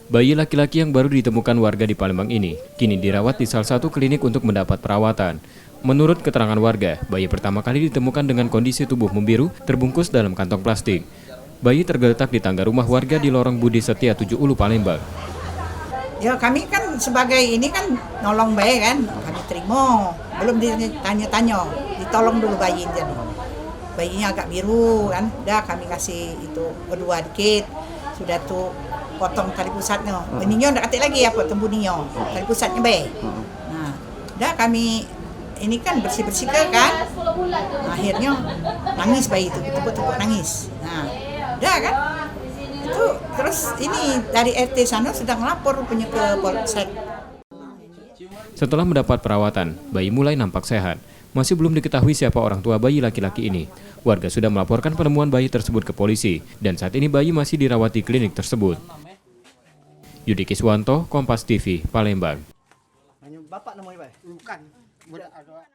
Bayi laki-laki yang baru ditemukan warga di Palembang ini kini dirawat di salah satu klinik untuk mendapat perawatan. Menurut keterangan warga, bayi pertama kali ditemukan dengan kondisi tubuh membiru terbungkus dalam kantong plastik. Bayi tergeletak di tangga rumah warga di Lorong Budi Setia 7 Ulu, Palembang. Ya kami kan sebagai ini kan nolong bayi kan, kami terima. Belum ditanya-tanya, ditolong dulu bayi jadi. Bayinya agak biru kan, udah kami kasih itu kedua dikit. Sudah tuh potong tali pusatnya. Beninyo udah katik lagi apa tembuninya. Tali pusatnya baik. Nah, udah kami ini kan bersih-bersih kan. Nah, akhirnya nangis bayi itu, tepuk-tepuk nangis. Nah, udah kan. Itu terus ini dari RT sana sedang lapor punya ke Polsek. Setelah mendapat perawatan, bayi mulai nampak sehat. Masih belum diketahui siapa orang tua bayi laki-laki ini. Warga sudah melaporkan penemuan bayi tersebut ke polisi dan saat ini bayi masih dirawat di klinik tersebut. Yudi Kiswanto, Kompas TV, Palembang. Bapak namanya, Pak? Bukan.